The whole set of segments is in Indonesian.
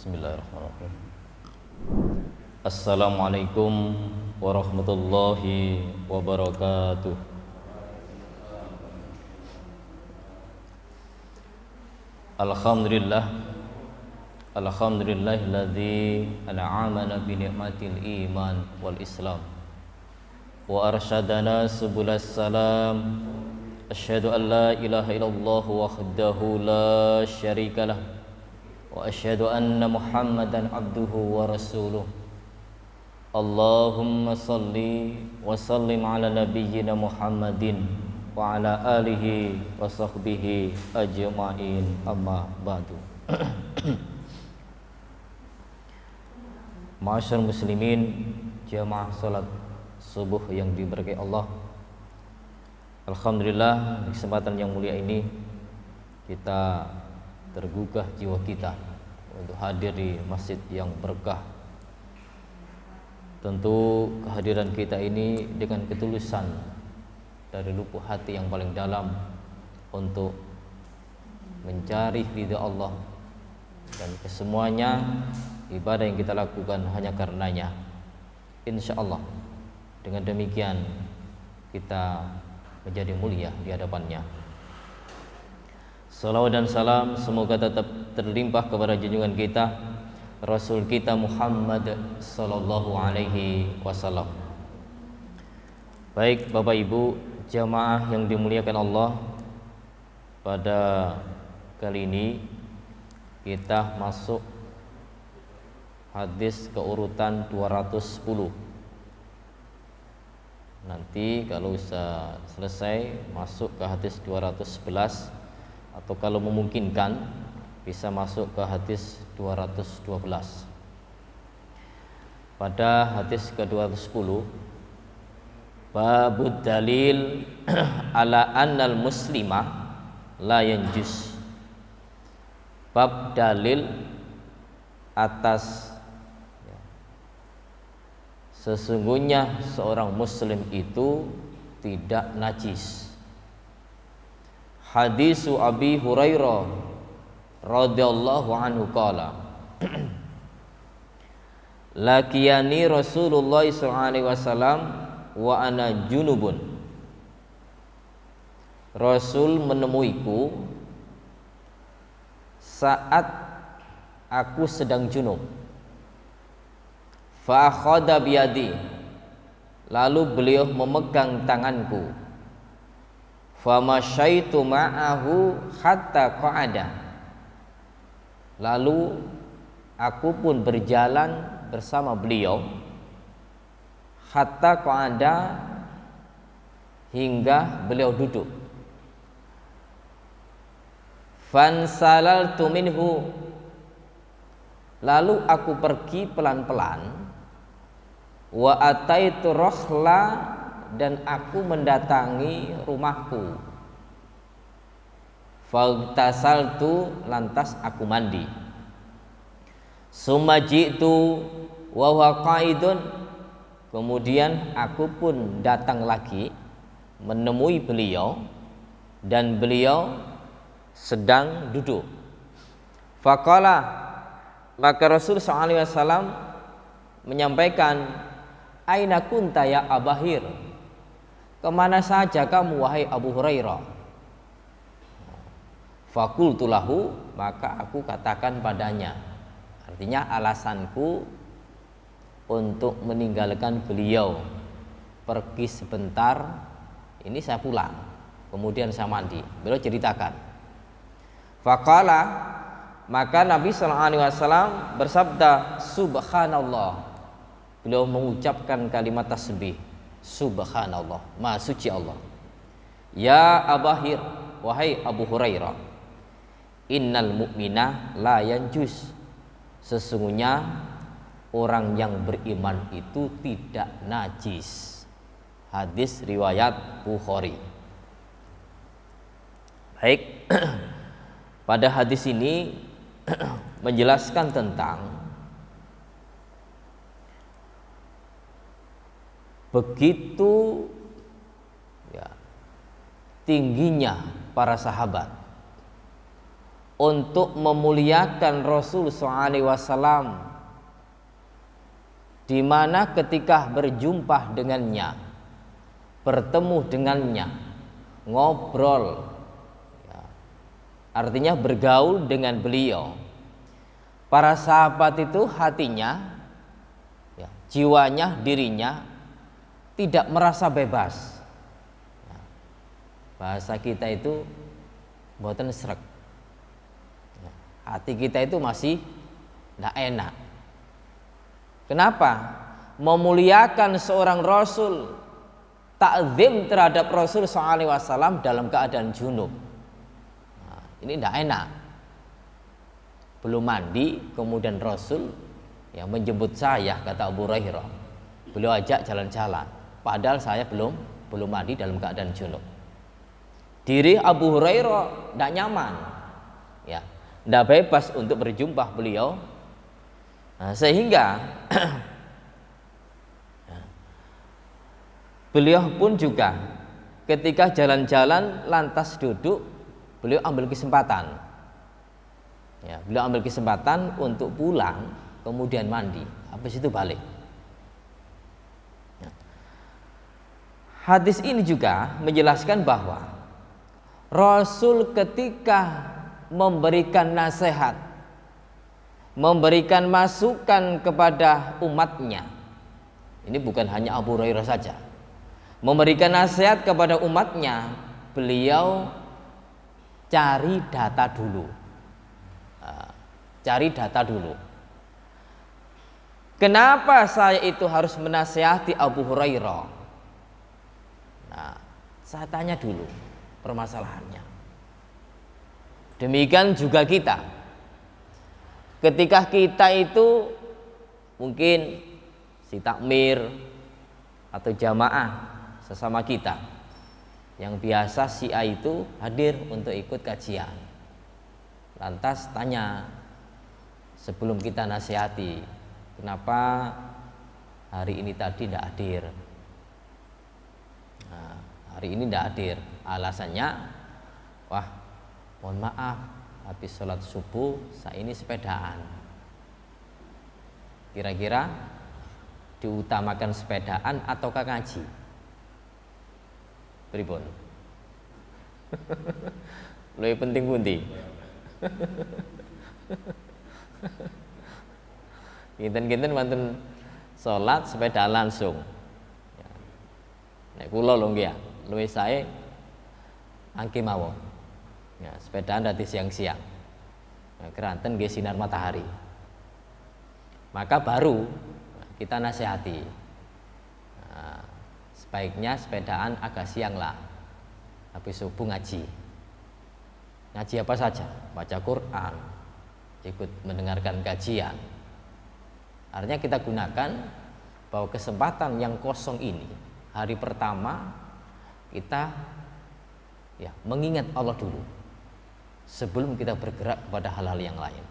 Bismillahirrahmanirrahim. Assalamualaikum warahmatullahi wabarakatuh. Alhamdulillah, alhamdulillahilladzi an'amana bi ni'matil iman wal islam wa arsyadana subulas salam. Asyhadu an la ilaha illallah wahdahu la syarikalah wa asyhadu anna Muhammadan abduhu wa rasuluh. Allahumma salli wa sallim ala nabiyyina Muhammadin wa ala alihi wa sahbihi ajma'in, amma ba'du. Ma'asyar muslimin, jamaah salat subuh yang diberkahi Allah. Alhamdulillah, di kesempatan yang mulia ini kita tergugah jiwa kita untuk hadir di masjid yang berkah. Tentu kehadiran kita ini dengan ketulusan dari lubuk hati yang paling dalam untuk mencari ridha Allah, dan kesemuanya ibadah yang kita lakukan hanya karenanya. Insya Allah dengan demikian kita menjadi mulia di hadapannya. Salawat dan salam semoga tetap terlimpah kepada junjungan kita Rasul kita Muhammad sallallahu alaihi wasallam. Baik Bapak Ibu jamaah yang dimuliakan Allah, pada kali ini kita masuk hadis keurutan 210. Nanti kalau bisa selesai masuk ke hadis 211, atau kalau memungkinkan bisa masuk ke hadis 212. Pada hadis ke-210, babud dalil ala annal muslimah la yanjus. Bab dalil atas sesungguhnya seorang muslim itu tidak najis. Hadisu Abi Hurairah radhiyallahu anhu qala laqiyani Rasulullah sallallahu alaihi wasallam wa ana junubun. Rasul menemuiku saat aku sedang junub. Fa akhadha biyadi, lalu beliau memegang tanganku. Famasyaitu ma'ahu hatta qa'ada, lalu aku pun berjalan bersama beliau hatta qa'ada, hingga beliau duduk. Fansalaltu minhu, lalu aku pergi pelan-pelan. Wa ataitu rohla, dan aku mendatangi rumahku. Faghtasaltu, lantas aku mandi. Summa ji'tu wa huwa qaidun, kemudian aku pun datang lagi menemui beliau dan beliau sedang duduk. Faqala, maka Rasul sallallahu alaihi wasallam menyampaikan, aina kunta ya Abahir, kemana saja kamu wahai Abu Hurairah? Fakultu lahu, maka aku katakan padanya, artinya alasanku untuk meninggalkan beliau pergi sebentar, ini saya pulang, kemudian saya mandi. Beliau ceritakan. Faqala, maka Nabi sallallahu alaihi wasallam bersabda, subhanallah. Beliau mengucapkan kalimat tasbih, subhanallah, maha suci Allah. Ya Abahir, wahai Abu Hurairah, innal mu'mina la yanjus, sesungguhnya orang yang beriman itu tidak najis. Hadis riwayat Bukhari. Baik, pada hadis ini menjelaskan tentang begitu tingginya para sahabat, untuk memuliakan Rasul SAW, di mana ketika berjumpa dengannya, bertemu dengannya, ngobrol, ya, artinya bergaul dengan beliau, para sahabat itu hatinya, ya, jiwanya, dirinya tidak merasa bebas. Ya, bahasa kita itu mboten srek. Ya, hati kita itu masih tidak enak. Kenapa? Memuliakan seorang Rasul, takzim terhadap Rasul SAW dalam keadaan junub. Nah, ini tidak enak. Belum mandi, kemudian Rasul yang menjemput saya, kata Abu Hurairah. Beliau ajak jalan-jalan, padahal saya belum mandi dalam keadaan junub. Diri Abu Hurairah tidak nyaman, ya, tidak bebas untuk berjumpa beliau. Nah, sehingga beliau pun juga ketika jalan-jalan lantas duduk, beliau ambil kesempatan. Ya, beliau ambil kesempatan untuk pulang, kemudian mandi, habis itu balik. Ya. Hadis ini juga menjelaskan bahwa Rasul ketika memberikan nasihat, memberikan masukan kepada umatnya, ini bukan hanya Abu Hurairah saja, memberikan nasihat kepada umatnya, beliau cari data dulu. Cari data dulu. Kenapa saya itu harus menasihati Abu Hurairah? Nah, saya tanya dulu permasalahannya. Demikian juga kita. Ketika kita itu mungkin si takmir atau jamaah sesama kita, yang biasa si A itu hadir untuk ikut kajian, lantas tanya sebelum kita nasihati, kenapa hari ini tadi tidak hadir? Nah, hari ini tidak hadir, alasannya, wah mohon maaf, habis sholat subuh saya ini sepedaan. Kira-kira diutamakan sepedaan ataukah ngaji? Pripun? Lebih penting pundi? Ginten-ginten wonten sholat sepedaan langsung. Nek kula lho nggih ya, luwih sae angke mawon. Ya, sepedaan dadi siang-siang. Nah, keranten nggih sinar matahari. Maka baru kita nasihati. Nah, sebaiknya sepedaan agak siang lah. Habis subuh ngaji. Ngaji apa saja? Baca Quran, ikut mendengarkan kajian. Artinya kita gunakan bahwa kesempatan yang kosong ini, hari pertama kita ya mengingat Allah dulu sebelum kita bergerak kepada hal-hal yang lain.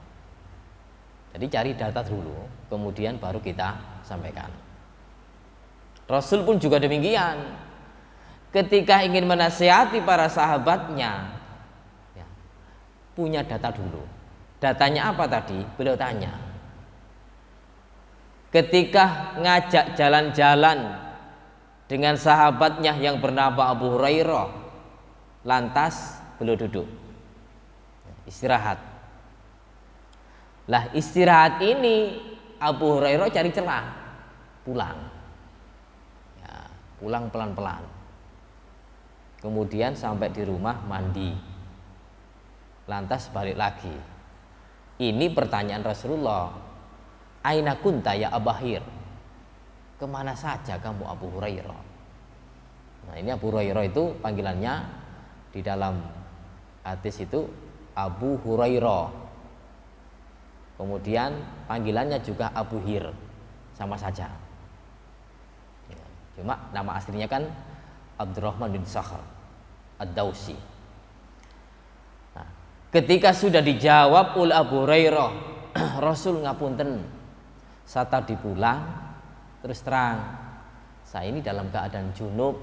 Jadi cari data dulu, kemudian baru kita sampaikan. Rasul pun juga demikian. Ketika ingin menasihati para sahabatnya, ya, punya data dulu. Datanya apa tadi? Beliau tanya. Ketika ngajak jalan-jalan dengan sahabatnya yang bernama Abu Hurairah, lantas beliau duduk istirahat. Lah istirahat ini Abu Hurairah cari celah pulang, ya, pulang pelan-pelan. Kemudian sampai di rumah mandi, lantas balik lagi. Ini pertanyaan Rasulullah, aina kunta ya Abahir, kemana saja kamu Abu Hurairah? Nah ini Abu Hurairah itu panggilannya di dalam hadis itu Abu Hurairah. Kemudian panggilannya juga Abu Hir, sama saja. Ya, cuma nama aslinya kan Abdurrahman bin Sakhr Ad-Dausi. Nah, ketika sudah dijawab oleh Abu Hurairah, Rasul ngapunten, saya tadi pulang, terus terang saya ini dalam keadaan junub.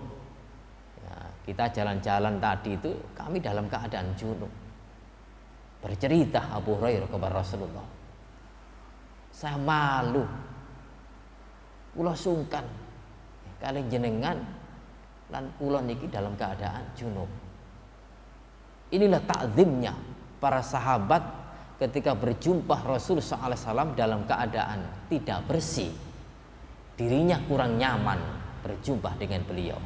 Ya, kita jalan-jalan tadi itu kami dalam keadaan junub. Bercerita Abu Hurairah kepada Rasulullah, saya malu, kula sungkan kali jenengan lan kula niki dalam keadaan junub. Inilah takzimnya para sahabat ketika berjumpa Rasul SAW dalam keadaan tidak bersih, dirinya kurang nyaman berjumpa dengan beliau.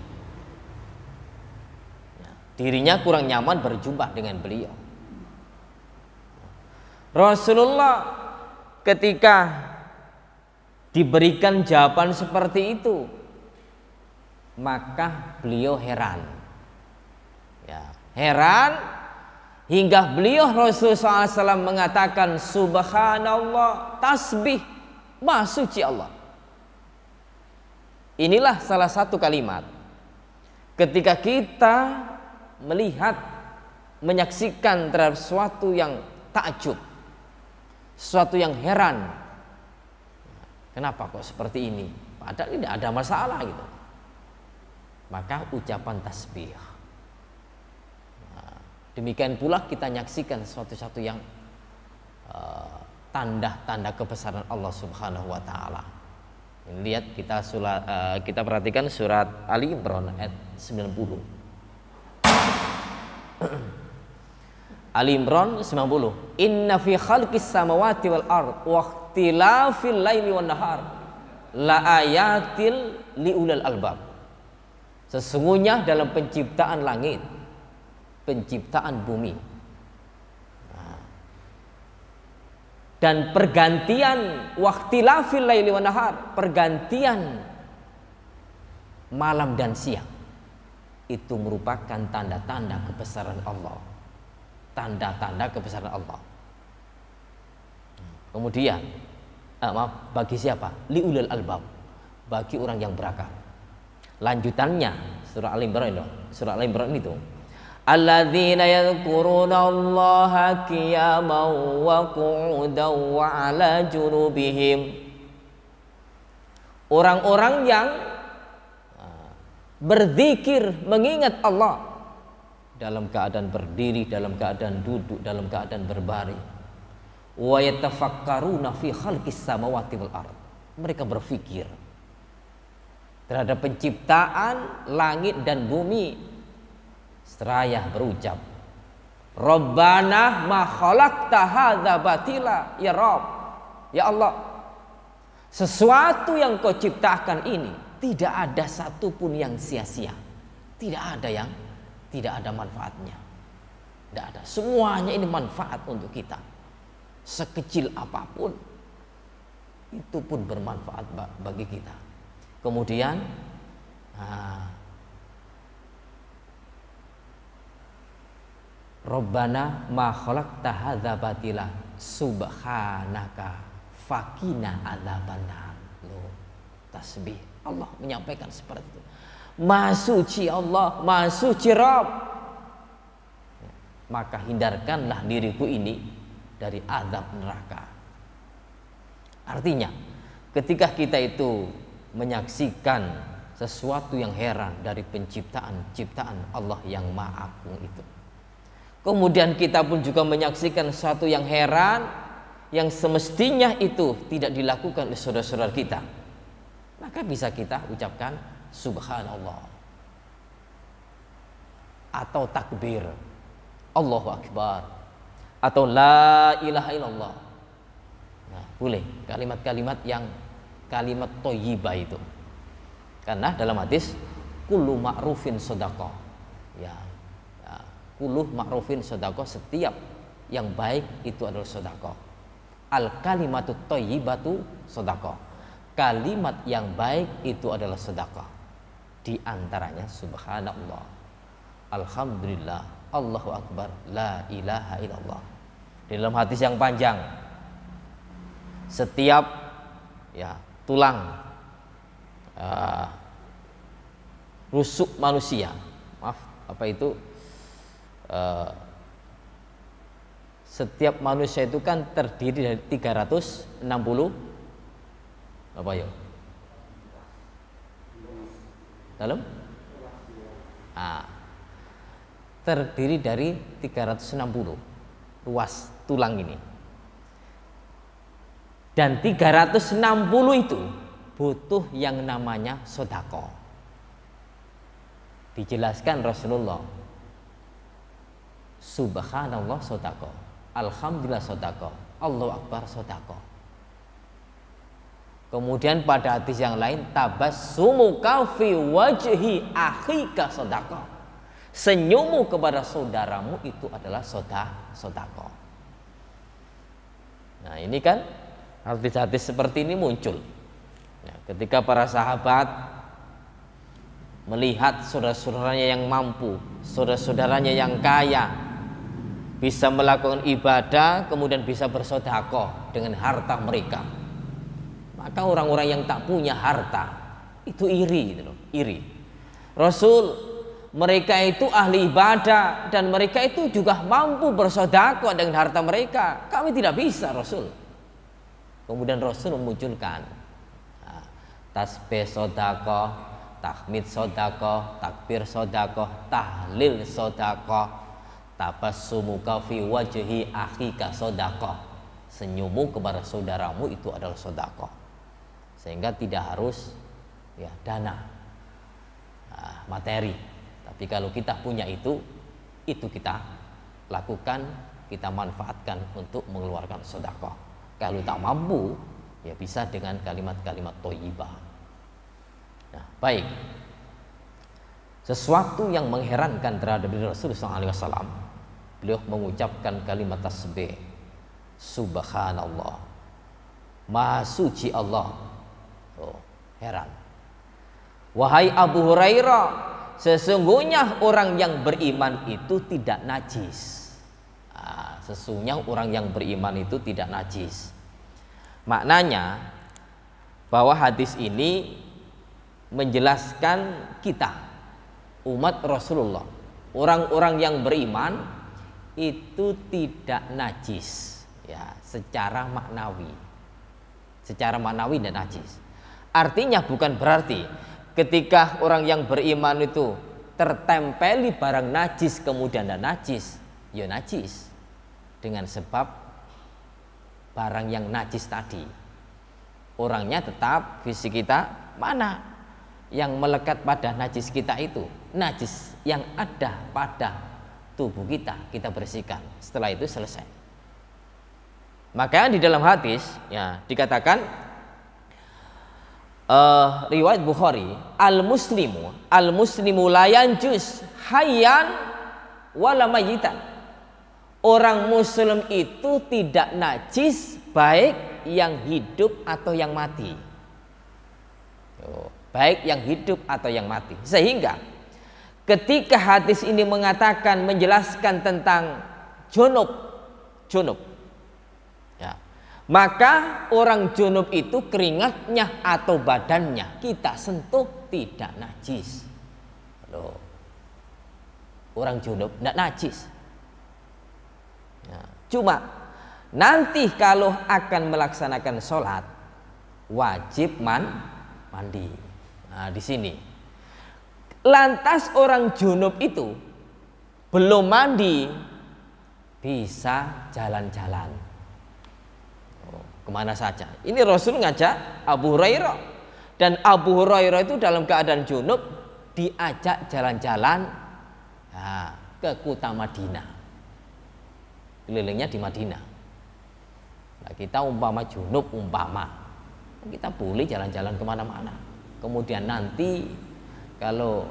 Dirinya kurang nyaman berjumpa dengan beliau. Rasulullah ketika diberikan jawaban seperti itu, maka beliau heran. Ya, heran hingga beliau Rasulullah SAW mengatakan subhanallah, tasbih, maha suci Allah. Inilah salah satu kalimat ketika kita melihat, menyaksikan terhadap sesuatu yang takjub, sesuatu yang heran. Kenapa kok seperti ini? Padahal tidak ada masalah gitu. Maka ucapan tasbih. Nah, demikian pula kita menyaksikan sesuatu yang tanda-tanda kebesaran Allah Subhanahu wa taala. Lihat kita perhatikan surat Ali Imran ayat 90. Ali Imran 90. Inna fi khalqis samawati wal ard wa ikhtilafil laili wan nahar la ayatil liulil albab. Sesungguhnya dalam penciptaan langit, penciptaan bumi, dan pergantian waqtilafil laili wan nahar, pergantian malam dan siang, itu merupakan tanda-tanda kebesaran Allah. Tanda-tanda kebesaran Allah. Kemudian bagi siapa? Liulil albab, bagi orang yang berakal. Lanjutannya surah Al-Imran itu. Surah Al-Imran itu alladzina yadhkuruna Allaha qiyaman wa qu'udan wa 'ala junubihim. Orang-orang yang berzikir, mengingat Allah dalam keadaan berdiri, dalam keadaan duduk, dalam keadaan berbaring. Wa yatafakkaruna fi khalqis samawati wal ard. Mereka berfikir terhadap penciptaan langit dan bumi, seraya berucap, Rabbana ma khalaqta hadza batila, ya Rabb, ya Allah, sesuatu yang kau ciptakan ini tidak ada satupun yang sia-sia, tidak ada manfaatnya, tidak ada, semuanya ini manfaat untuk kita, sekecil apapun itu pun bermanfaat bagi kita. Kemudian Rabbana ma khalaqta hadza batila subhanaka faqina adzabannar. Tasbih, Allah menyampaikan seperti itu. Maha suci Allah, maha suci Rabb, maka hindarkanlah diriku ini dari azab neraka. Artinya ketika kita itu menyaksikan sesuatu yang heran dari ciptaan Allah yang maha agung itu, kemudian kita pun juga menyaksikan sesuatu yang heran yang semestinya itu tidak dilakukan oleh saudara-saudara kita, maka bisa kita ucapkan subhanallah atau takbir Allahu akbar atau la ilaha illallah. Nah, boleh kalimat-kalimat yang kalimat thayyibah itu, karena dalam hadis kullu ma'rufin shadaqah, ya, kullu ma'rufin shadaqah, setiap yang baik itu adalah sedekah. Al kalimatut thayyibatu shadaqah, kalimat yang baik itu adalah sedekah. Di antaranya subhanallah, alhamdulillah, Allahu akbar, la ilaha illallah. Di dalam hadis yang panjang, setiap tulang rusuk manusia, setiap manusia itu kan terdiri dari 360 apa ya? Dalam? Terdiri dari 360. ruas tulang ini. Dan 360 itu butuh yang namanya sodako. Dijelaskan Rasulullah, subhanallah sodako, alhamdulillah sodako, Allahu akbar sodako. Kemudian pada hadis yang lain, tabassumuka fi wajhi akhika sodako, senyummu kepada saudaramu itu adalah sodako. Nah ini kan hadis-hadis seperti ini muncul ya, ketika para sahabat melihat saudara-saudaranya yang mampu, saudara-saudaranya yang kaya, bisa melakukan ibadah, kemudian bisa bersedekah dengan harta mereka. Maka orang-orang yang tak punya harta itu iri, gitu loh, iri. Rasul, mereka itu ahli ibadah dan mereka itu juga mampu bersedekah dengan harta mereka. Kami tidak bisa, Rasul. Kemudian Rasul memunculkan tasbih sedekah, tahmid sedekah, takbir sedekah, tahlil sedekah, tabassumuka fi wajhi akhika sedekah, senyummu kepada saudaramu itu adalah sedekah. Sehingga tidak harus ya dana, materi, tapi kalau kita punya itu kita lakukan, kita manfaatkan untuk mengeluarkan sedekah. Kalau tak mampu, ya bisa dengan kalimat-kalimat thayyibah. Nah, baik. Sesuatu yang mengherankan terhadap diri Rasulullah SAW, beliau mengucapkan kalimat tasbih, subhanallah, maha suci Allah. Oh, heran. Wahai Abu Hurairah, sesungguhnya orang yang beriman itu tidak najis. Sesungguhnya orang yang beriman itu tidak najis. Maknanya bahwa hadis ini menjelaskan kita, umat Rasulullah, orang-orang yang beriman itu tidak najis ya, secara maknawi. Secara maknawi dan najis. Artinya bukan berarti ketika orang yang beriman itu tertempeli barang najis kemudian dan najis, ya najis. Dengan sebab barang yang najis tadi, orangnya tetap, fisik kita mana yang melekat pada najis kita itu, najis yang ada pada tubuh kita bersihkan, setelah itu selesai. Maka di dalam hadis ya dikatakan riwayat Bukhari, al muslimu la yanjus hayyan wala mayyitan. Orang muslim itu tidak najis baik yang hidup atau yang mati. Baik yang hidup atau yang mati. Sehingga ketika hadis ini mengatakan, menjelaskan tentang junub ya, maka orang junub itu keringatnya atau badannya kita sentuh tidak najis. Loh, orang junub tidak najis. Cuma nanti kalau akan melaksanakan sholat wajib mandi. Nah, di sini lantas orang junub itu belum mandi bisa jalan-jalan. Kemana saja? Ini Rasul ngajak Abu Hurairah, dan Abu Hurairah itu dalam keadaan junub diajak jalan-jalan ke kota Madinah. Kelilingnya di Madinah. Nah, kita umpama junub, kita boleh jalan-jalan kemana-mana. Kemudian nanti kalau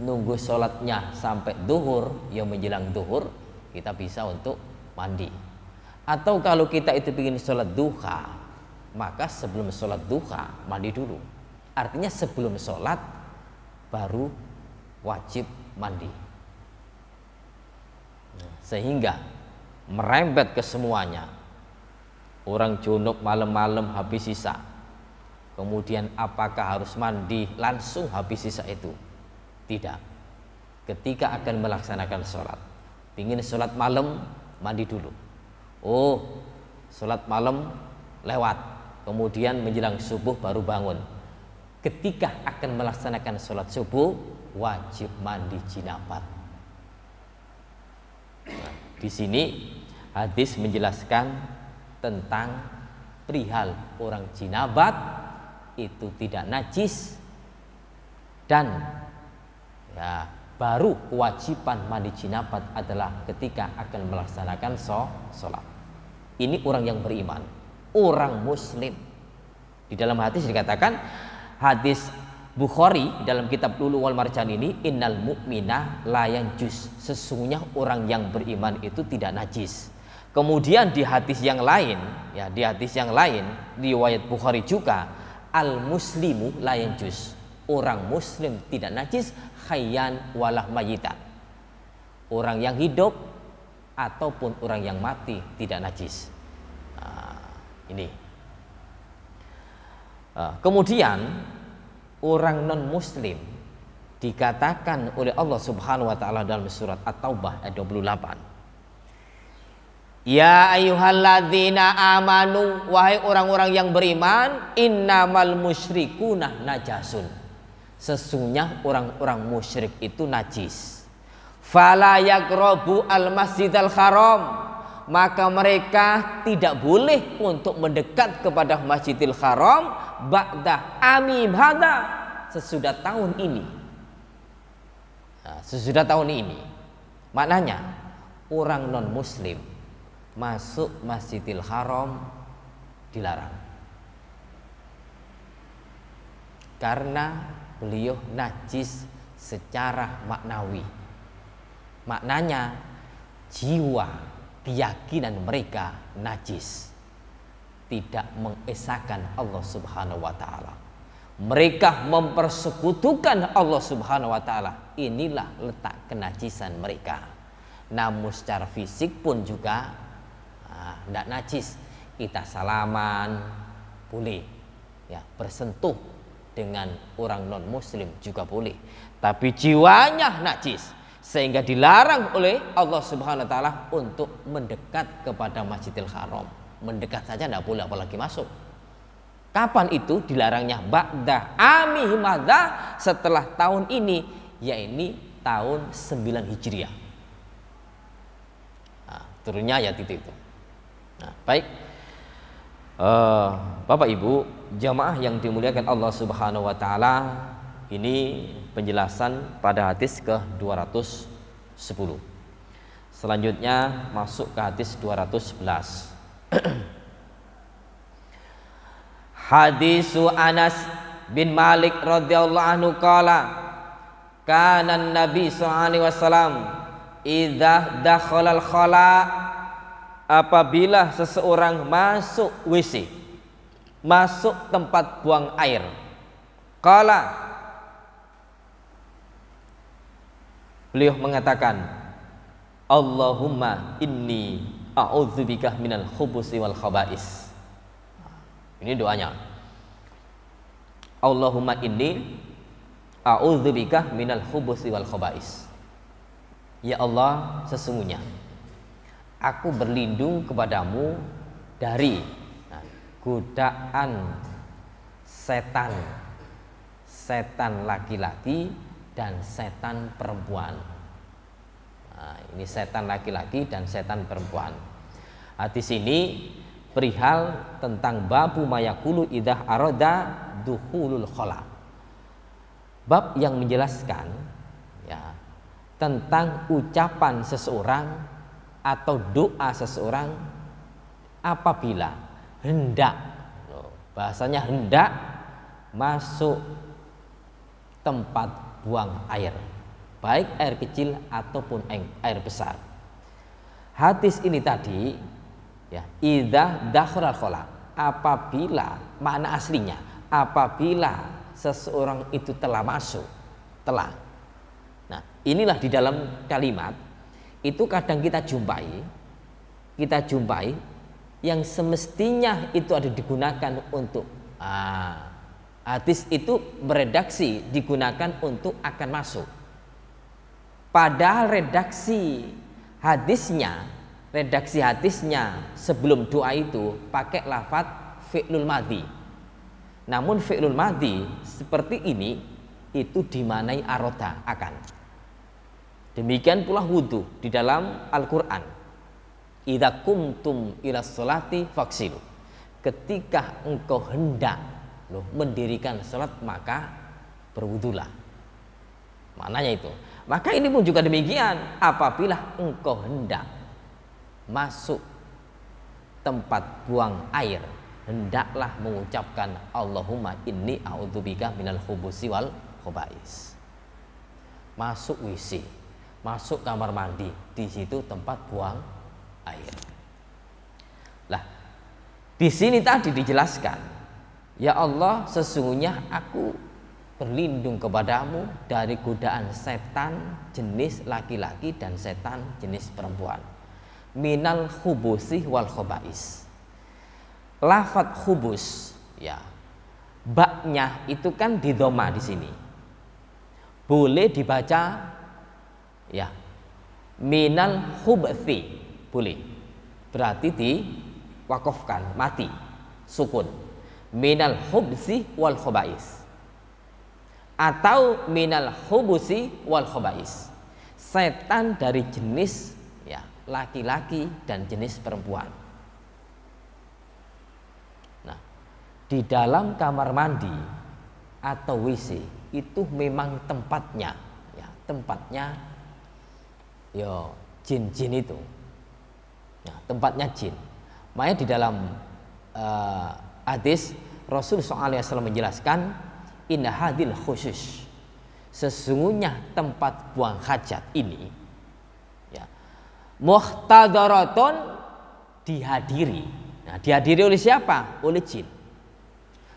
nunggu sholatnya sampai duhur, ya menjelang duhur, kita bisa untuk mandi. Atau kalau kita itu ingin sholat duha, maka sebelum sholat duha mandi dulu. Artinya sebelum sholat baru wajib mandi. Sehingga merembet ke semuanya. Orang junub malam-malam habis sisa, kemudian apakah harus mandi langsung habis sisa itu? Tidak. Ketika akan melaksanakan sholat, ingin sholat malam, mandi dulu. Oh, sholat malam lewat, kemudian menjelang subuh baru bangun. Ketika akan melaksanakan sholat subuh, wajib mandi jinabat. Nah, Di sini hadis menjelaskan tentang perihal orang jinabat itu tidak najis, dan ya, baru kewajiban mandi jinabat adalah ketika akan melaksanakan sholat. Ini orang yang beriman, orang muslim. Di dalam hadis dikatakan, hadis Bukhari dalam kitab Lu'lu' wal Marjan ini, innal mu'mina la yanjus, sesungguhnya orang yang beriman itu tidak najis. Kemudian di hadis yang lain, ya, di hadis yang lain riwayat Bukhari juga, al muslimu la yanjus, orang muslim tidak najis, hayyan walah mayitan, orang yang hidup ataupun orang yang mati tidak najis. Ini. Kemudian orang non muslim dikatakan oleh Allah Subhanahu wa taala dalam surat At-Taubah ayat 28. Ya ayyuhalladzina amanu, wahai orang-orang yang beriman, innamal musyrikuna najasun, sesungguhnya orang-orang musyrik itu najis. Fala yaqrabu al-masjidal haram, maka mereka tidak boleh untuk mendekat kepada Masjidil Haram ba'da amim hada, sesudah tahun ini. Nah, sesudah tahun ini, maknanya orang non muslim masuk Masjidil Haram dilarang karena beliau najis secara maknawi. Maknanya jiwa, keyakinan mereka najis, tidak mengesahkan Allah Subhanahu wa taala. Mereka mempersekutukan Allah Subhanahu wa taala. Inilah letak kenajisan mereka. Namun secara fisik pun juga tidak najis. Kita salaman boleh, ya, bersentuh dengan orang non muslim juga boleh. Tapi jiwanya najis, sehingga dilarang oleh Allah Subhanahu wa taala untuk mendekat kepada Masjidil Haram. Mendekat saja tidak boleh, apalagi masuk. Kapan itu dilarangnya? Ba'da ami madza, setelah tahun ini, yaitu tahun 9 Hijriah. Nah, turunnya ayat itu. Nah, baik, Bapak Ibu jamaah yang dimuliakan Allah Subhanahu wa taala, ini penjelasan pada hadis ke-210. Selanjutnya masuk ke hadis 211. Hadisu Anas bin Malik radhiyallahu anhu qala kana Nabi sallallahu alaihi wasallam idza dakhala al-khala, apabila seseorang masuk WC, masuk tempat buang air, qala, beliau mengatakan, Allahumma inni a'udzubika minal khubusi wal khaba'is. Ini doanya. Allahumma inni a'udzubika minal khubusi wal khaba'is. Ya Allah, sesungguhnya aku berlindung kepadamu dari godaan setan, setan laki-laki dan setan perempuan. Nah, ini setan laki-laki dan setan perempuan. Hadis ini perihal tentang babu mayakulu idah aroda duhulul khala. Bab yang menjelaskan, ya, tentang ucapan seseorang atau doa seseorang apabila hendak, bahasanya hendak masuk tempat buang air, baik air kecil ataupun air besar. Hadis ini tadi, ya, idza dakhala khala, apabila, makna aslinya apabila seseorang itu telah masuk, telah. Nah, inilah di dalam kalimat itu kadang kita jumpai yang semestinya itu ada digunakan untuk hadis itu beredaksi digunakan untuk akan masuk. Padahal redaksi hadisnya sebelum doa itu pakai lafadz fi'lul madhi. Namun fi'lul madhi seperti ini itu dimanai aroda, akan. Demikian pula wudu di dalam Al-Quran idza kumtum ila sholati faksilu. Ketika engkau hendak mendirikan salat maka berwudulah. Maknanya itu. Maka ini pun juga demikian, apabila engkau hendak masuk tempat buang air, hendaklah mengucapkan Allahumma inni a'udzubika minal khubusi wal khobais. Masuk WC, masuk kamar mandi, di situ tempat buang air. Lah, di sini tadi dijelaskan, ya Allah, sesungguhnya aku berlindung kepadamu dari godaan setan jenis laki-laki dan setan jenis perempuan. Minal khubusi wal khobais. Lafat khubus, ya, baknya itu kan didoma di sini. Boleh dibaca, ya, minal khubthi, boleh. Berarti diwakafkan, mati, sukun. Minal khubsi wal khobais. Atau minal khubusi wal khobais. Setan dari jenis, ya, laki-laki dan jenis perempuan. Di dalam kamar mandi atau WC itu memang tempatnya, ya, tempatnya yo jin-jin itu, ya, tempatnya jin. Makanya di dalam hadis Rasul SAW menjelaskan, inna hadil khusus, sesungguhnya tempat buang hajat ini, ya, muhtadaratun, dihadiri. Nah, dihadiri oleh siapa? Oleh jin.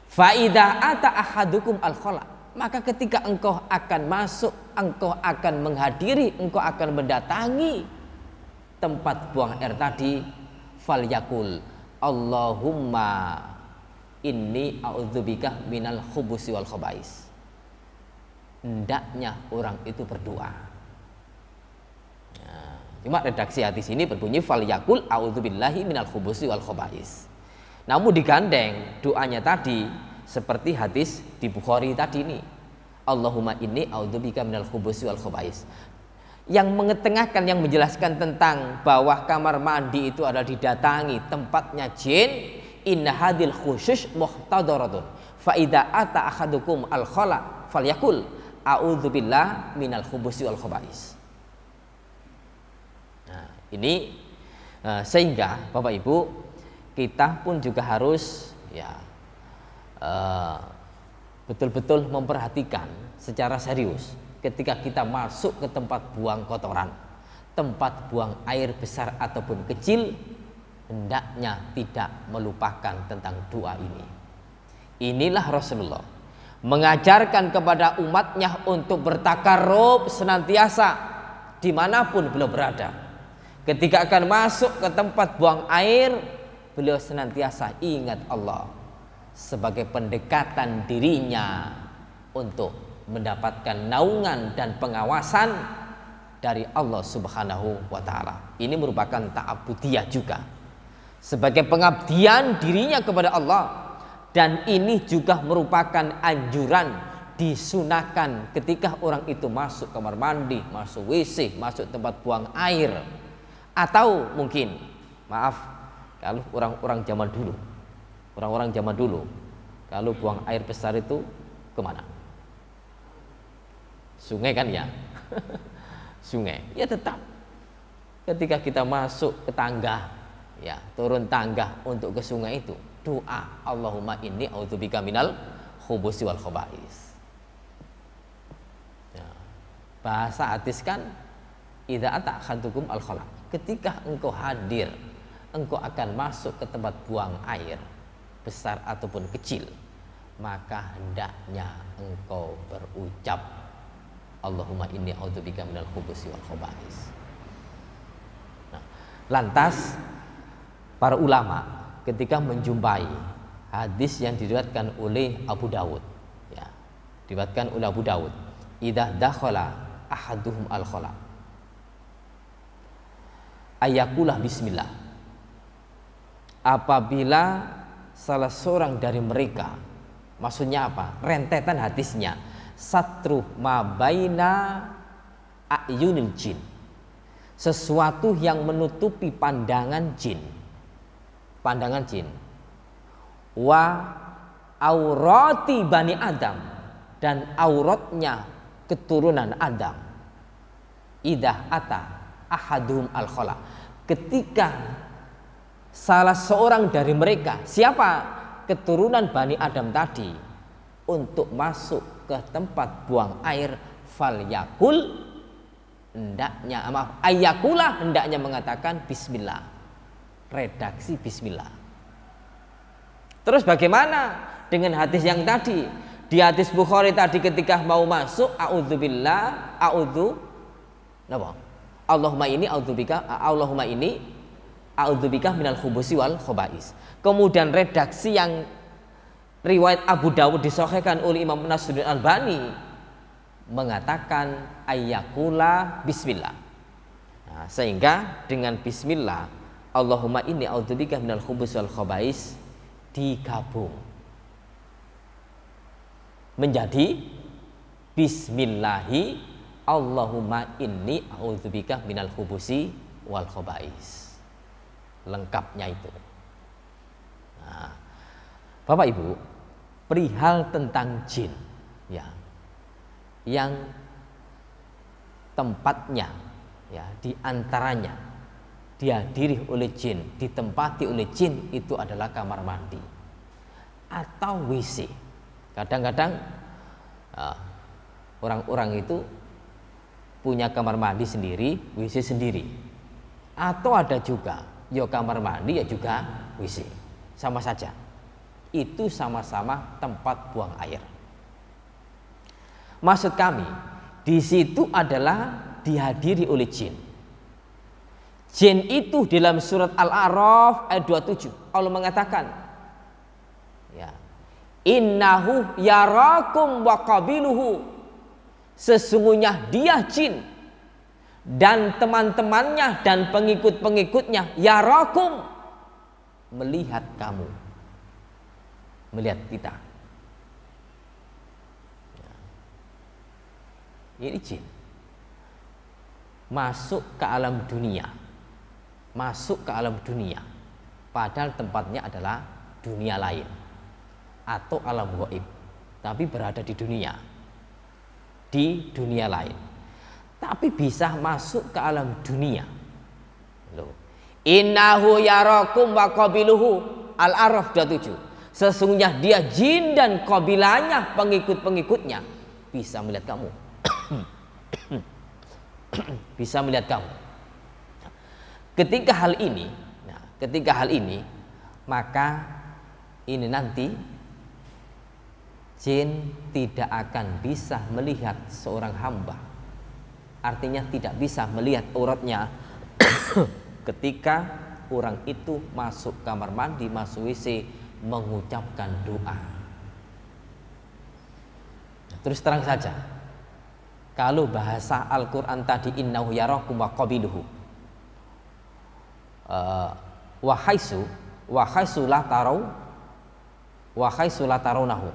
Faidah ata ahadukum al-khala, maka ketika engkau akan masuk, engkau akan menghadiri, engkau akan mendatangi tempat buang air tadi, falyakul Allahumma inni a'udzubika minal khubusi wal khobais. Hendaknya orang itu berdoa. Nah, cuma redaksi hadis ini berbunyi falyakul a'udzubillahi minal khubusi wal khobais. Namun digandeng doanya tadi seperti hadis di Bukhari tadi ini, Allahumma inni a'udzubika minal khubusi wal khobais, yang mengetengahkan, yang menjelaskan tentang bahwa kamar mandi itu adalah didatangi tempatnya jin. Inna hadil khusus muhtadaratun fa idza ata ahadukum al khala falyakul a'udzubillah minal khubusi wal khobais. Nah, ini sehingga Bapak Ibu, kita pun juga harus, ya, betul-betul memperhatikan secara serius ketika kita masuk ke tempat buang kotoran, tempat buang air besar ataupun kecil, hendaknya tidak melupakan tentang doa ini. Inilah Rasulullah mengajarkan kepada umatnya untuk bertakarrub senantiasa dimanapun beliau berada. Ketika akan masuk ke tempat buang air, beliau senantiasa ingat Allah sebagai pendekatan dirinya untuk mendapatkan naungan dan pengawasan dari Allah Subhanahu wa ta'ala. Ini merupakan ta'abudiyah juga, sebagai pengabdian dirinya kepada Allah. Dan ini juga merupakan anjuran, disunahkan ketika orang itu masuk kamar mandi, masuk WC, masuk tempat buang air. Atau mungkin, maaf, kalau orang-orang zaman dulu, kalau buang air besar itu kemana? Sungai kan ya? Sungai. Ya tetap. Ketika kita masuk ke tangga, ya, turun tangga untuk ke sungai itu, doa Allahumma inni a'udzubika minal khubusi wal khobais. Ya. Bahasa hadis kan, idza ata ahadukum al khala, ketika engkau hadir, engkau akan masuk ke tempat buang air besar ataupun kecil, maka hendaknya engkau berucap Allahumma inni a'udzubika minal khubusi wal khobais. Nah, lantas para ulama ketika menjumpai hadis yang diriwayatkan oleh Abu Dawud, ya, diriwayatkan oleh Abu Dawud, idza dakhala ahaduhum al khala ayakulah bismillah, apabila salah seorang dari mereka, maksudnya apa? Rentetan hadisnya, satru ma baina ayunil jin, sesuatu yang menutupi pandangan jin. Pandangan jin. Wa aurati bani Adam, dan auratnya keturunan Adam. Idah ata ahadum al khala, ketika salah seorang dari mereka, siapa? Keturunan Bani Adam tadi, untuk masuk ke tempat buang air, falyakul, hendaknya, maaf, ayyakulah, hendaknya mengatakan bismillah. Redaksi bismillah. Terus bagaimana dengan hadis yang tadi? Di hadis Bukhari tadi ketika mau masuk, a'udzubillah, napa? Allahumma ini a'udzubika minal khubusi wal khobais. Kemudian redaksi yang riwayat Abu Dawud disahihkan oleh Imam Nasruddin Albani mengatakan ayyakula bismillah. Nah, sehingga dengan bismillah, Allahumma inni a'udzubika minal khubusi wal khobais digabung menjadi bismillahi Allahumma inni a'udzubika minal khubusi wal khobais. Lengkapnya itu. Nah, Bapak Ibu, perihal tentang jin, ya, yang tempatnya, ya, diantaranya dihadiri oleh jin, ditempati oleh jin, itu adalah kamar mandi atau WC. Kadang-kadang orang-orang itu punya kamar mandi sendiri, WC sendiri, atau ada juga ya kamar mandi ya juga WC, sama saja. Itu sama-sama tempat buang air. Maksud kami di situ adalah dihadiri oleh jin. Jin itu dalam surat Al-A'raf ayat 27 Allah mengatakan, ya, innahu yarakum wa qabiluhu, sesungguhnya dia jin dan teman-temannya dan pengikut-pengikutnya, yarakum, melihat kamu, melihat kita. Ini jin masuk ke alam dunia, masuk ke alam dunia, padahal tempatnya adalah dunia lain atau alam gaib, tapi berada di dunia lain, tapi bisa masuk ke alam dunia. Loh. Innahu yarakum wa qabiluhu, Al-A'raf 27. Sesungguhnya dia jin dan kabilahnya, pengikut-pengikutnya bisa melihat kamu. Bisa melihat kamu. Ketika hal ini, maka ini nanti jin tidak akan bisa melihat seorang hamba. Artinya tidak bisa melihat auratnya ketika orang itu masuk kamar mandi, masuk WC, mengucapkan doa. Terus terang saja, kalau bahasa Al-Quran tadi innahu yarakum wa qabiluhu, wa haitsu la tarawnahu,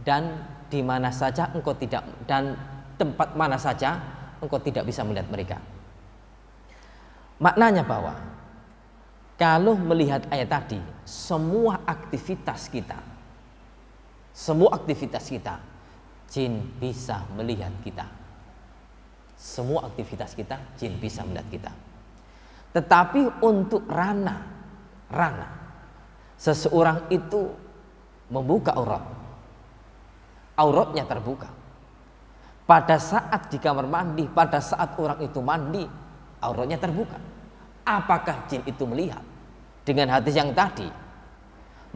dan di mana saja engkau tidak, dan tempat mana saja engkau tidak bisa melihat mereka. Maknanya bahwa kalau melihat ayat tadi, semua aktivitas kita, jin bisa melihat kita. Semua aktivitas kita, jin bisa melihat kita. Tetapi untuk rana, seseorang itu membuka auratnya terbuka. Pada saat di kamar mandi, pada saat orang itu mandi, auratnya terbuka. Apakah jin itu melihat? Dengan hadis yang tadi,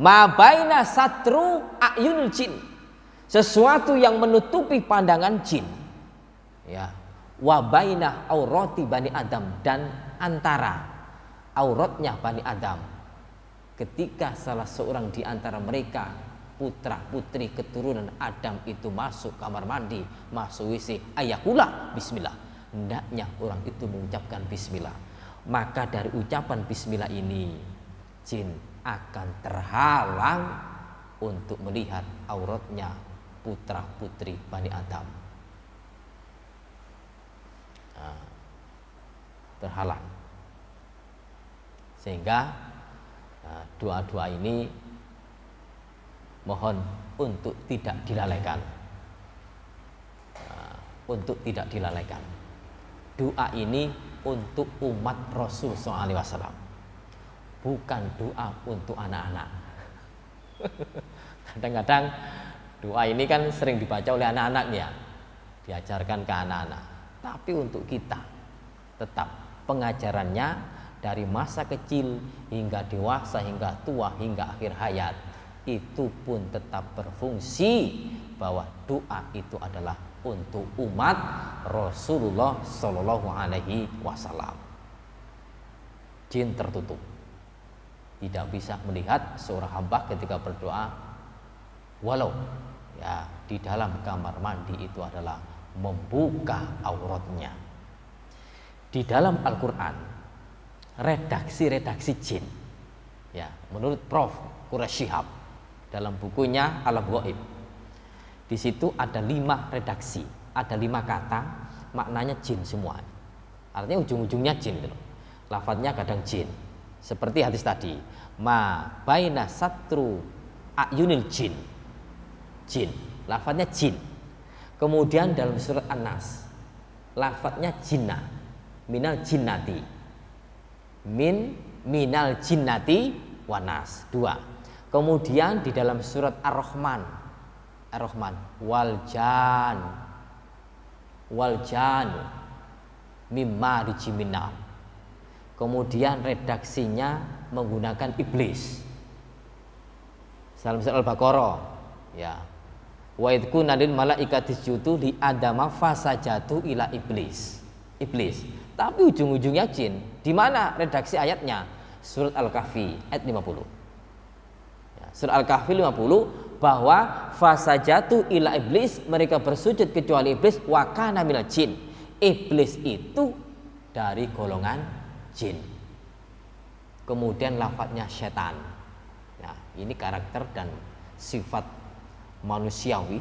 ma baina satru ayunil jin, sesuatu yang menutupi pandangan jin, ya, wa baina aurati bani Adam, dan antara auratnya bani Adam. Ketika salah seorang di antara mereka, putra putri keturunan Adam itu masuk kamar mandi, masuk WC, ayakula bismillah, hendaknya orang itu mengucapkan bismillah. Maka dari ucapan bismillah ini, jin akan terhalang untuk melihat auratnya putra putri bani Adam. terhalang. Sehingga doa-doa ini mohon untuk tidak dilalaikan. Untuk tidak dilalaikan. Doa ini untuk umat Rasul SAW, bukan doa untuk anak-anak. Kadang-kadang doa ini kan sering dibaca oleh anak-anaknya, diajarkan ke anak-anak. Tapi untuk kita tetap pengajarannya dari masa kecil hingga dewasa, hingga tua, hingga akhir hayat, itu pun tetap berfungsi bahwa doa itu adalah untuk umat Rasulullah Shallallahu Alaihi Wasallam. Jin tertutup, tidak bisa melihat seorang hamba ketika berdoa, walau ya di dalam kamar mandi itu adalah membuka auratnya. Di dalam Al-Quran redaksi jin, ya, menurut Prof. Quraish Shihab dalam bukunya Alam Ghaib, di situ ada 5 redaksi, ada 5 kata, maknanya jin semua. Artinya ujung-ujungnya jin, gitu. Lafadznya kadang jin. Seperti hadis tadi, ma baina satru ayunil jin, jin, lafadznya jin. Kemudian dalam surat An-Nas, lafadznya jinnah, minal jinnati, minal jinnati wanas, 2. Kemudian di dalam surat Ar-Rahman, waljan mimma rijiminam. Kemudian redaksinya menggunakan iblis. Dalam surat Al-Baqarah, ya, wa idku nadil malaikatis jutu li adama fasajatu ila iblis. Tapi ujung-ujungnya jin. Di mana redaksi ayatnya? Surat Al-Kahfi ayat 50. Ya, surat Al-Kahfi 50, bahwa fasajatu ila iblis, mereka bersujud kecuali iblis, wa kana minal jin. Iblis itu dari golongan jin. Kemudian lafadznya setan. Nah, ini karakter dan sifat manusiawi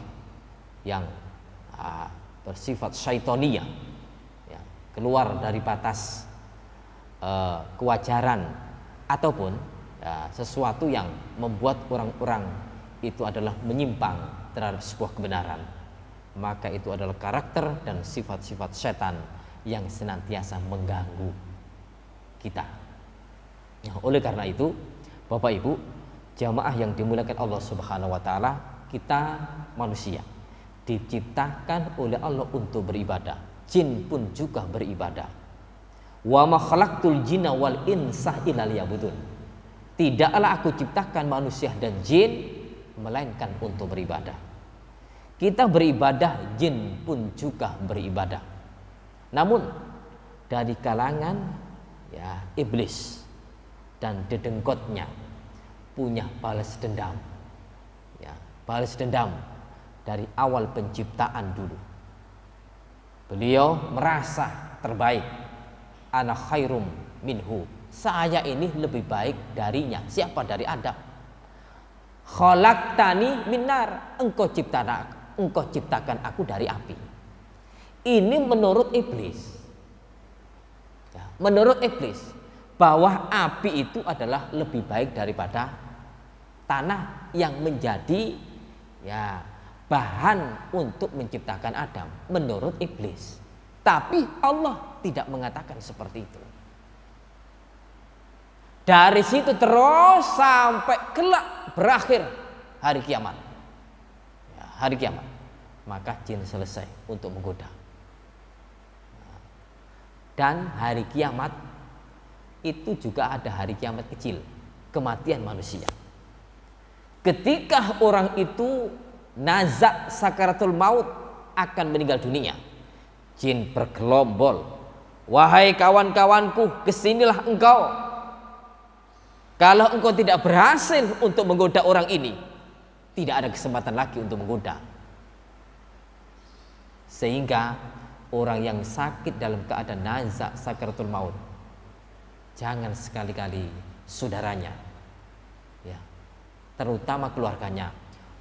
yang bersifat syaitoniyah, ya, keluar dari batas kewajaran ataupun sesuatu yang membuat orang-orang itu adalah menyimpang terhadap sebuah kebenaran. Maka itu adalah karakter dan sifat-sifat setan yang senantiasa mengganggu kita. Nah, oleh karena itu, Bapak Ibu, jamaah yang dimuliakan Allah Subhanahu wa taala, kita manusia diciptakan oleh Allah untuk beribadah. Jin pun juga beribadah. Wa ma khalaqtul jinna wal insa illa liya'budun. Tidaklah aku ciptakan manusia dan jin melainkan untuk beribadah. Kita beribadah, jin pun juga beribadah. Namun dari kalangan ya iblis dan dedengkotnya punya balas dendam. Ya, balas dendam dari awal penciptaan dulu. Beliau merasa terbaik. Ana khairum minhu. Saya ini lebih baik darinya. Siapa? Dari Adam. Khalaqtani minar. Engkau ciptakan aku dari api. Ini menurut iblis. Ya, menurut iblis, bahwa api itu adalah lebih baik daripada tanah yang menjadi ya bahan untuk menciptakan Adam menurut iblis. Tapi Allah tidak mengatakan seperti itu. Dari situ terus sampai kelak berakhir hari kiamat. Ya, hari kiamat. Maka jin selesai untuk menggoda. Dan hari kiamat itu juga ada hari kiamat kecil, kematian manusia. Ketika orang itu nazak sakaratul maut, akan meninggal dunia, jin bergelombol, wahai kawan-kawanku, kesinilah engkau. Kalau engkau tidak berhasil untuk menggoda orang ini, tidak ada kesempatan lagi untuk menggoda. Sehingga orang yang sakit dalam keadaan nazak sakaratul maut, jangan sekali-kali saudaranya, ya, terutama keluarganya,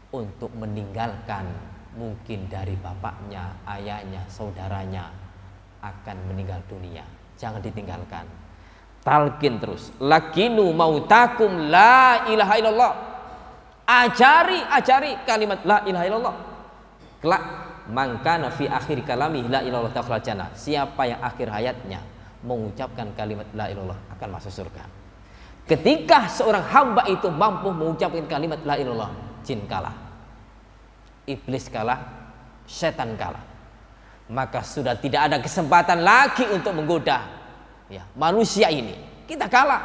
untuk meninggalkan. Mungkin dari bapaknya, ayahnya, saudaranya akan meninggal dunia. jangan ditinggalkan. Talqin terus, lakinu mautakum la ilaha illallah. Ajari kalimat la ilaha illallah. Kelak mangkana fi akhir kalami la ilaha illallah jannah. Siapa yang akhir hayatnya mengucapkan kalimat la ilaha illallah akan masuk surga. Ketika seorang hamba itu mampu mengucapkan kalimat la ilaha illallah, jin kalah, iblis kalah, setan kalah. Maka sudah tidak ada kesempatan lagi untuk menggoda ya, manusia ini. Kita kalah.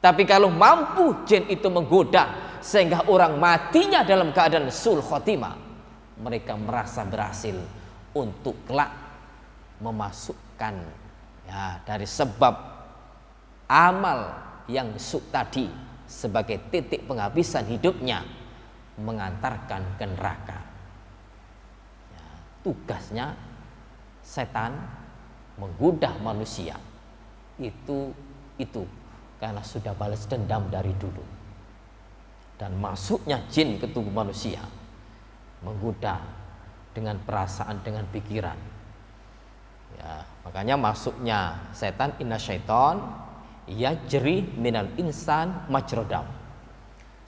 Tapi kalau mampu jin itu menggoda sehingga orang matinya dalam keadaan sul khotimah, mereka merasa berhasil untuk kelak memasukkan ya, dari sebab amal yang busuk tadi sebagai titik penghabisan hidupnya, mengantarkan ke neraka. Ya, tugasnya setan menggoda manusia itu karena sudah balas dendam dari dulu. Dan masuknya jin ke tubuh manusia menggoda dengan perasaan, dengan pikiran. Ya, makanya masuknya setan, inna syaiton yajri minal insan majrodam.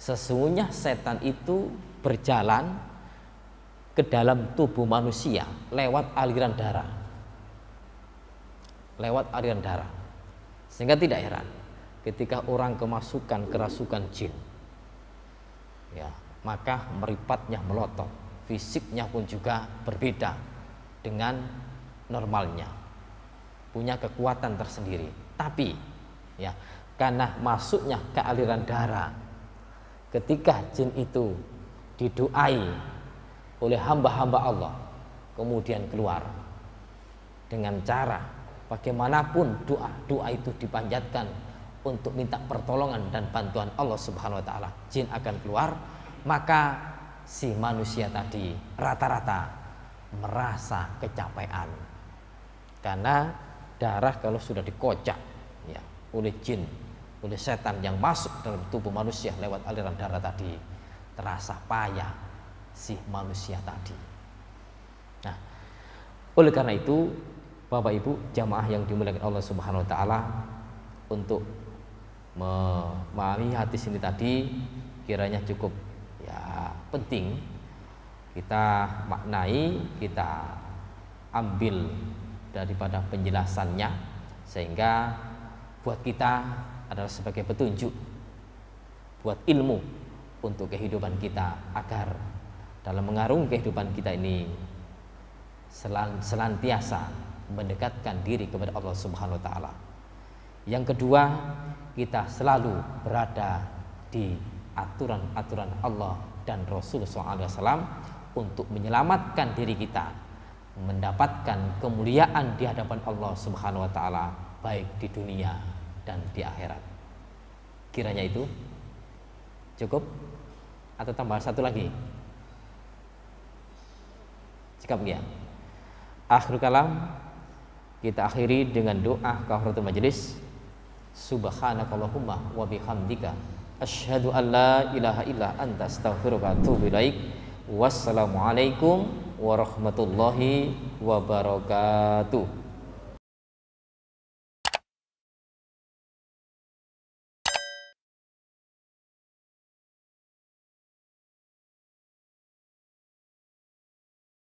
Sesungguhnya setan itu berjalan ke dalam tubuh manusia lewat aliran darah. Lewat aliran darah. Sehingga tidak heran ketika orang kemasukan kerasukan jin, ya, maka meripatnya melotot, fisiknya pun juga berbeda dengan normalnya, punya kekuatan tersendiri. Tapi ya, karena masuknya ke aliran darah, ketika jin itu didoai oleh hamba-hamba Allah, kemudian keluar dengan cara bagaimanapun doa itu dipanjatkan untuk minta pertolongan dan bantuan Allah Subhanahu wa taala, jin akan keluar. Maka si manusia tadi rata-rata merasa kecapean karena darah kalau sudah dikocak ya, oleh jin, oleh setan yang masuk dalam tubuh manusia lewat aliran darah tadi, terasa payah si manusia tadi. Nah, oleh karena itu Bapak Ibu jamaah yang dimuliakan Allah Subhanahu wa taala, untuk memahami hadis ini tadi kiranya cukup ya penting kita maknai, kita ambil daripada penjelasannya, sehingga buat kita adalah sebagai petunjuk, buat ilmu untuk kehidupan kita, agar dalam mengarungi kehidupan kita ini senantiasa mendekatkan diri kepada Allah Subhanahu wa taala. Yang kedua, kita selalu berada di aturan-aturan Allah dan Rasul SAW untuk menyelamatkan diri kita, mendapatkan kemuliaan di hadapan Allah Subhanahu wa taala, baik di dunia dan di akhirat. Kiranya itu cukup atau tambah satu lagi? Cukup ya. Akhir kalam kita akhiri dengan doa kafaratul majelis. Subhanakallahumma wa bihamdika asyhadu an la ilaha illa anta astaghfiruka wa atubu ilaik. Wassalamualaikum warahmatullahi wabarakatuh.